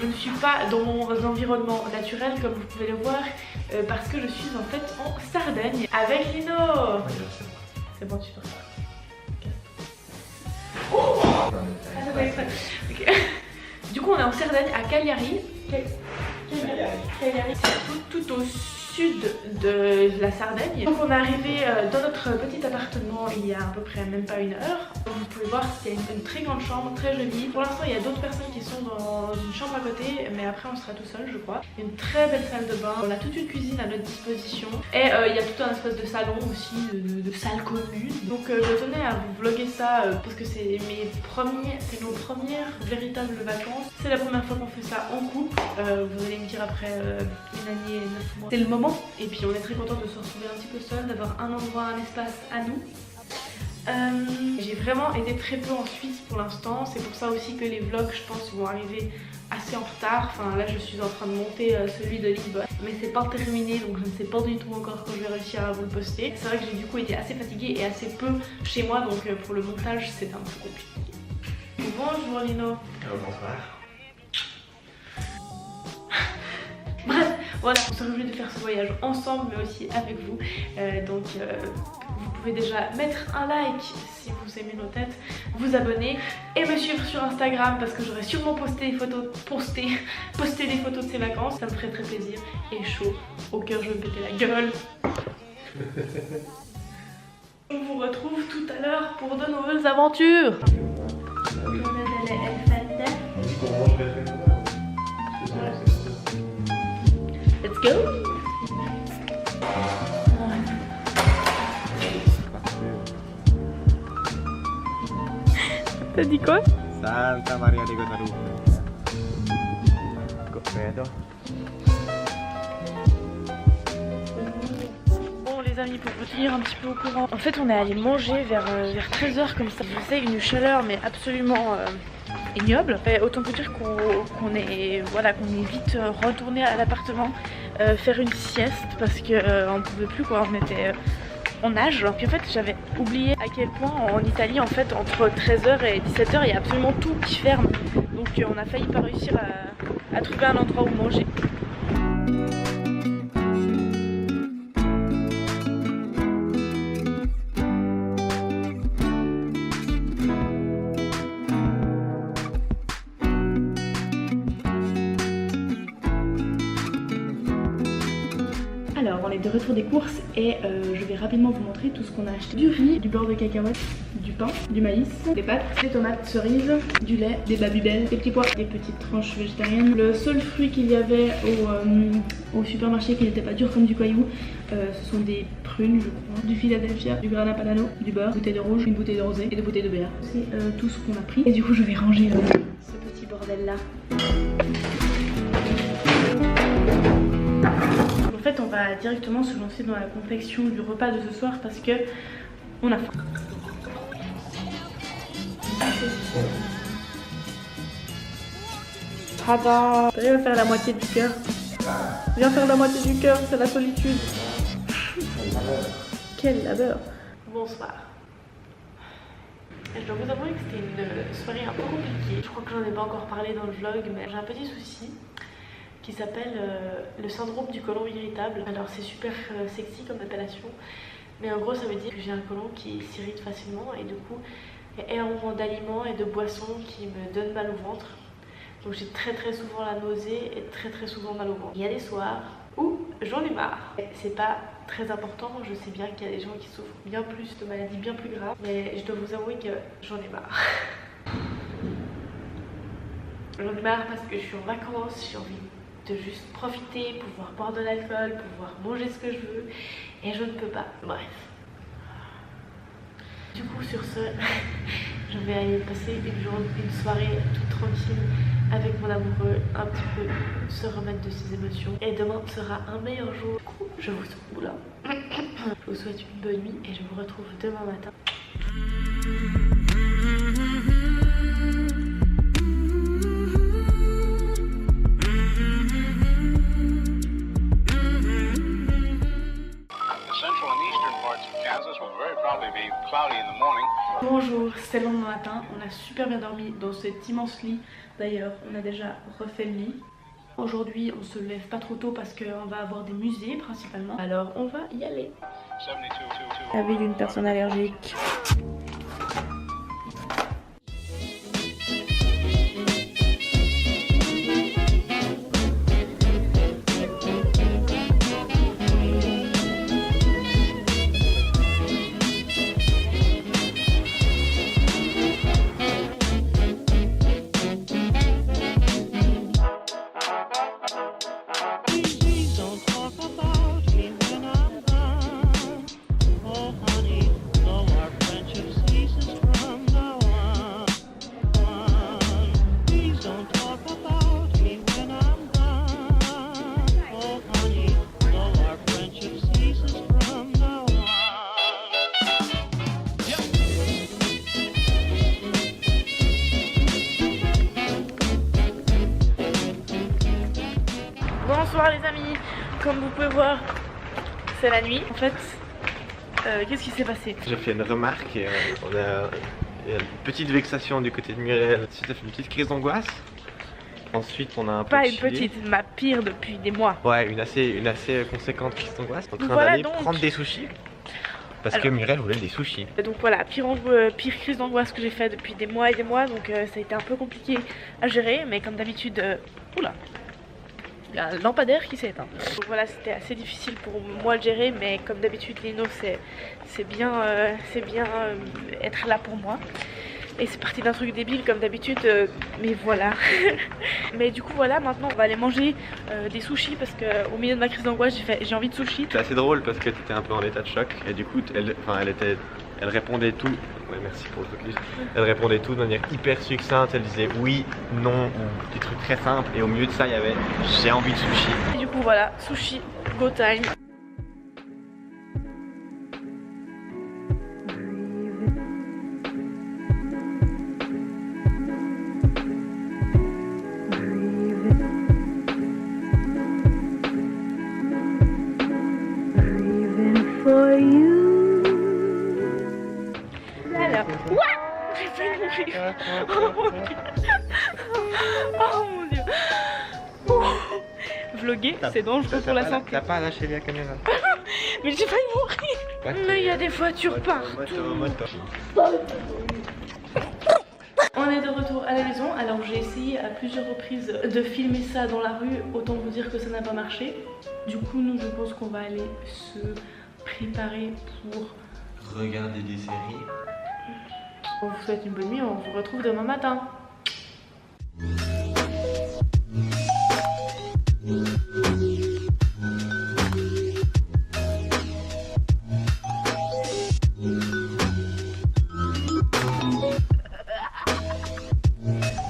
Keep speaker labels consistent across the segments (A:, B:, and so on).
A: je ne suis pas dans mon environnement naturel comme vous pouvez le voir parce que je suis en fait en Sardaigne avec Lino. C'est bon, tu peux faire. Oh, okay. Du coup on est en Sardaigne à Cagliari. Cagliari, c'est tout au sud de la Sardaigne. Donc on est arrivé dans notre petit appartement il y a à peu près même pas une heure. Vous pouvez voir qu'il y a une très grande chambre, très jolie. Pour l'instant il y a d'autres personnes qui sont dans une chambre à côté, mais après on sera tout seul je crois. Il y a une très belle salle de bain, on a toute une cuisine à notre disposition. Et il y a tout un espèce de salon aussi, de salle commune. Donc je tenais à vous vlogger ça parce que c'est nos premières véritables vacances. C'est la première fois qu'on fait ça en couple. Vous allez me dire après une année et 9 mois. C'est le moment et puis on est très content de se retrouver un petit peu seul, d'avoir un endroit, un espace à nous. J'ai vraiment été très peu en Suisse pour l'instant, c'est pour ça aussi que les vlogs je pense vont arriver assez en retard. Enfin là je suis en train de monter celui de Lisbonne, mais c'est pas terminé donc je ne sais pas du tout encore quand je vais réussir à vous le poster. C'est vrai que j'ai du coup été assez fatiguée et assez peu chez moi donc pour le montage c'est un peu compliqué. Bonjour Lino.
B: Bonsoir.
A: Bref, voilà, on s'est réjoui de faire ce voyage ensemble mais aussi avec vous. Vous pouvez déjà mettre un like si vous aimez nos têtes, vous abonner et me suivre sur Instagram parce que j'aurai sûrement posté des photos de ces vacances. Ça me ferait très plaisir et chaud au cœur, je vais me péter la gueule. On vous retrouve tout à l'heure pour de nouvelles aventures. Let's go. T'as dit quoi?
B: Santa Maria di Guadalupe. Vedo.
A: Bon les amis, pour vous tenir un petit peu au courant, en fait on est allé manger vers 13h comme ça. Je sais, une chaleur mais absolument ignoble. Et autant vous dire qu'on est vite retourné à l'appartement faire une sieste parce que on pouvait plus quoi, on était on nage. Puis en fait j'avais oublié à quel point en Italie en fait entre 13h et 17h il y a absolument tout qui ferme. Donc on a failli pas réussir à trouver un endroit où manger. Alors on est de retour des courses et je vais rapidement vous montrer tout ce qu'on a acheté. Du riz, du beurre de cacahuète, du pain, du maïs, des pâtes, des tomates cerises, du lait, des babybel, des petits pois, des petites tranches végétariennes. Le seul fruit qu'il y avait au supermarché qui n'était pas dur comme du caillou, ce sont des prunes je crois, du Philadelphia, du grana padano, du beurre, une bouteille de rouge, une bouteille de rosé et deux bouteilles de bière. C'est tout ce qu'on a pris et du coup je vais ranger ce petit bordel là. En fait on va directement se lancer dans la confection du repas de ce soir parce que on a faim. Tada! Viens faire la moitié du cœur. Viens faire la moitié du cœur, c'est la solitude. Quel labeur. Bonsoir. Je dois vous avouer que c'était une soirée un peu compliquée. Je crois que j'en ai pas encore parlé dans le vlog mais j'ai un petit souci qui s'appelle le syndrome du côlon irritable. Alors c'est super sexy comme appellation, mais en gros ça veut dire que j'ai un côlon qui s'irrite facilement et du coup il y a énormément d'aliments et de boissons qui me donnent mal au ventre. Donc j'ai très souvent la nausée et très souvent mal au ventre. Il y a des soirs où j'en ai marre. C'est pas très important, je sais bien qu'il y a des gens qui souffrent bien plus de maladies bien plus graves, mais je dois vous avouer que j'en ai marre. J'en ai marre parce que je suis en vacances, j'ai envie de juste profiter, pouvoir boire de l'alcool, pouvoir manger ce que je veux et je ne peux pas. Bref. Du coup sur ce, je vais aller passer une soirée toute tranquille avec mon amoureux, un petit peu se remettre de ses émotions et demain sera un meilleur jour. Du coup, je vous souhaite une bonne nuit et je vous retrouve demain matin.
C: Central and eastern parts of Kansas will very probably be cloudy in the morning
A: Bonjour, c'est le lendemain matin, on a super bien dormi dans cet immense lit. D'ailleurs, on a déjà refait le lit. Aujourd'hui, on se lève pas trop tôt parce qu'on va avoir des musées principalement. Alors, on va y aller. La vie d'une personne allergique. Bonsoir les amis, comme vous pouvez voir, c'est la nuit. En fait, qu'est-ce qui s'est passé?
B: J'ai fait une remarque et il y a une petite vexation du côté de Muriel. Ensuite, elle fait une petite crise d'angoisse. Ensuite, on a un peu
A: Pas une
B: chillé.
A: petite, ma pire depuis des mois.
B: Ouais, une assez conséquente crise d'angoisse. En train
A: Voilà
B: d'aller
A: donc.
B: prendre des sushis. Parce que Muriel voulait des sushis.
A: Donc voilà, pire crise d'angoisse que j'ai fait depuis des mois et des mois. Donc ça a été un peu compliqué à gérer. Mais comme d'habitude, oula, il y a un lampadaire qui s'est éteint. Donc voilà, c'était assez difficile pour moi de gérer. Mais comme d'habitude, Lino, c'est bien être là pour moi. Et c'est parti d'un truc débile comme d'habitude, mais voilà. Mais du coup voilà, maintenant on va aller manger des sushis parce que au milieu de ma crise d'angoisse j'ai envie de sushis.
B: C'est assez drôle parce que tu étais un peu en état de choc et du coup elle répondait tout. Ouais, merci pour le focus. Elle répondait tout de manière hyper succincte. Elle disait oui, non ou des trucs très simples et au milieu de ça il y avait j'ai envie de sushi.
A: Et du coup voilà, sushi, go time. Alors, j'ai failli mourir. Oh mon dieu. Oh mon dieu. Ouh. Vloguer, c'est dangereux pour la santé.
B: T'as pas lâché la caméra.
A: Mais j'ai failli mourir. Mais il y a des voitures partout. On est de retour à la maison. Alors j'ai essayé à plusieurs reprises de filmer ça dans la rue. Autant vous dire que ça n'a pas marché. Du coup nous je pense qu'on va aller se préparer pour
B: regarder des séries.
A: On vous souhaite une bonne nuit, on vous retrouve demain matin.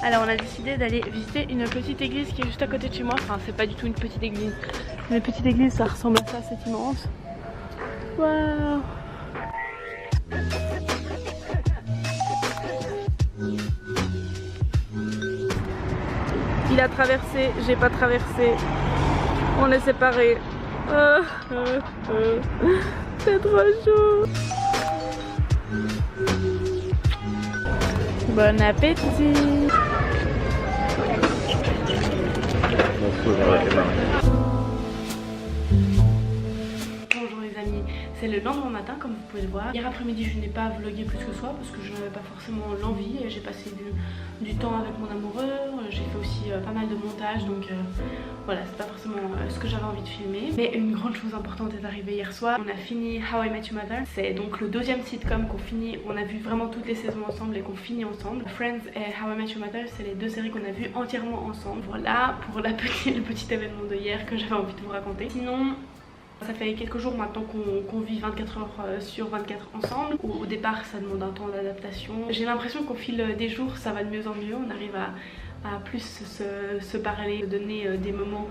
A: Alors on a décidé d'aller visiter une petite église qui est juste à côté de chez moi. Enfin c'est pas du tout une petite église. Une petite église ça ressemble à ça, c'est immense. Waouh. Il a traversé, j'ai pas traversé. On est séparés. C'est trop chaud. Bon appétit. Bonjour les amis, c'est le lendemain matin comme vous pouvez le voir. Hier après-midi je n'ai pas vlogué plus que soi parce que je n'avais pas forcément l'envie. J'ai passé du temps avec mon amoureux, j'ai fait aussi pas mal de montage donc voilà, c'est pas forcément ce que j'avais envie de filmer. Mais une grande chose importante est arrivée hier soir. On a fini How I Met Your Mother. C'est donc le deuxième sitcom qu'on finit, où on a vu vraiment toutes les saisons ensemble et qu'on finit ensemble. Friends et How I Met Your Mother, c'est les deux séries qu'on a vues entièrement ensemble. Voilà pour le petit événement de hier que j'avais envie de vous raconter. Sinon, ça fait quelques jours maintenant qu'on vit 24 heures sur 24 ensemble. Au départ ça demande un temps d'adaptation. J'ai l'impression qu'au fil des jours ça va de mieux en mieux. On arrive à plus se parler, donner des moments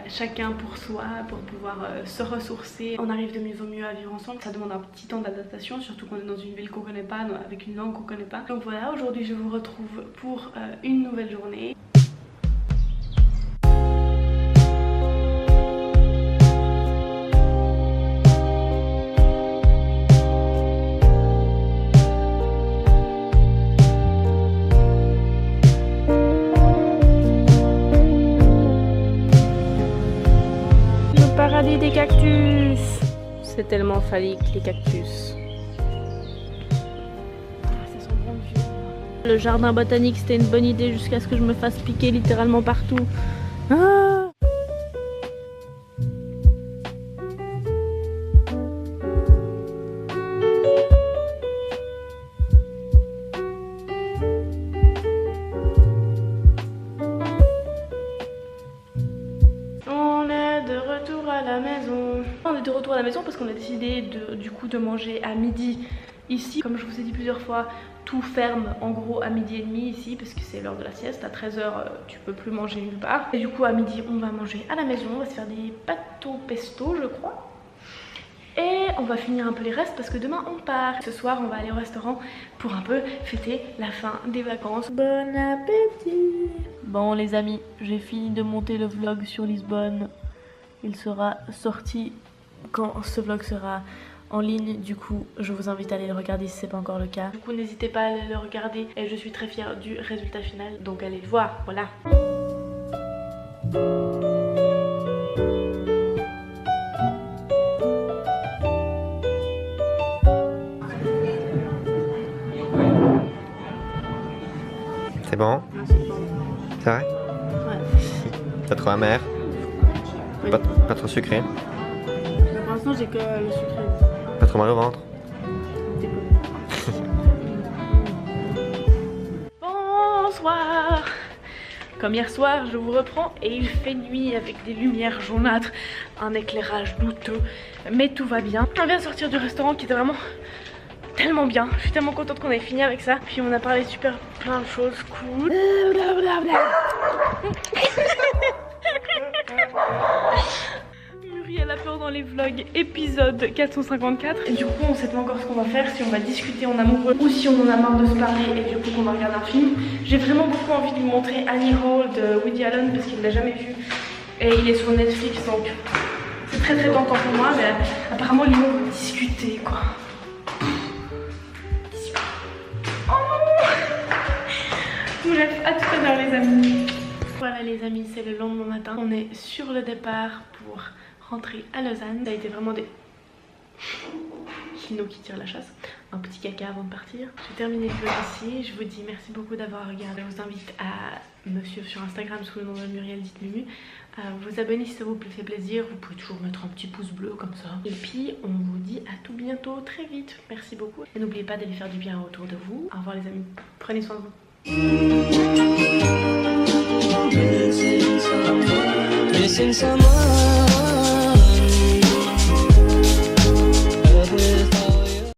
A: chacun pour soi, pour pouvoir se ressourcer. On arrive de mieux en mieux à vivre ensemble. Ça demande un petit temps d'adaptation, surtout qu'on est dans une ville qu'on connaît pas, avec une langue qu'on connaît pas. Donc voilà, aujourd'hui je vous retrouve pour une nouvelle journée.
C: paradis des cactus. C'est tellement phallique les cactus. Ça sent bon le vieux. Le jardin botanique c'était une bonne idée jusqu'à ce que je me fasse piquer littéralement partout. Ah!
A: On est de retour à la maison parce qu'on a décidé de manger à midi ici. Comme je vous ai dit plusieurs fois, tout ferme en gros à midi et demi ici parce que c'est l'heure de la sieste. À 13 h tu peux plus manger nulle part. Et du coup à midi on va manger à la maison. On va se faire des pâtes au pesto je crois. Et on va finir un peu les restes parce que demain on part. Ce soir on va aller au restaurant pour un peu fêter la fin des vacances. Bon appétit.
C: Bon les amis, j'ai fini de monter le vlog sur Lisbonne. Il sera sorti quand ce vlog sera en ligne. Du coup, je vous invite à aller le regarder si ce n'est pas encore le cas. Du coup, n'hésitez pas à aller le regarder. Et je suis très fière du résultat final. Donc allez le voir, voilà.
B: C'est bon? C'est vrai?
C: Ouais.
B: Pas trop amer?
C: Oui.
B: Pas trop sucré?
C: Pour l'instant, j'ai que le sucré.
B: Pas trop mal au ventre?
A: Bonsoir. Comme hier soir, je vous reprends et il fait nuit avec des lumières jaunâtres, un éclairage douteux, mais tout va bien. On vient de sortir du restaurant qui était vraiment tellement bien. Je suis tellement contente qu'on ait fini avec ça. Puis on a parlé super plein de choses cool. Muriel a peur dans les vlogs, épisode 454. Et du coup on sait pas encore ce qu'on va faire, si on va discuter en amoureux ou si on en a marre de se parler et du coup qu'on va regarder un film. J'ai vraiment beaucoup envie de lui montrer Annie Hall de Woody Allen parce qu'il l'a jamais vu et il est sur Netflix donc c'est très tentant pour moi, mais apparemment ils vont discuter quoi. Bref, à tout à l'heure les amis. Voilà les amis, c'est le lendemain matin. On est sur le départ pour rentrer à Lausanne. Ça a été vraiment des Kino qui tire la chasse. Un petit caca avant de partir. J'ai terminé le vlog ici. Je vous dis merci beaucoup d'avoir regardé. Je vous invite à me suivre sur Instagram sous le nom de Muriel Dites Mumu. Vous abonner si ça vous fait plaisir. Vous pouvez toujours mettre un petit pouce bleu comme ça. Et puis on vous dit à tout bientôt, très vite. Merci beaucoup. Et n'oubliez pas d'aller faire du bien autour de vous. Au revoir les amis. Prenez soin de vous. Missing someone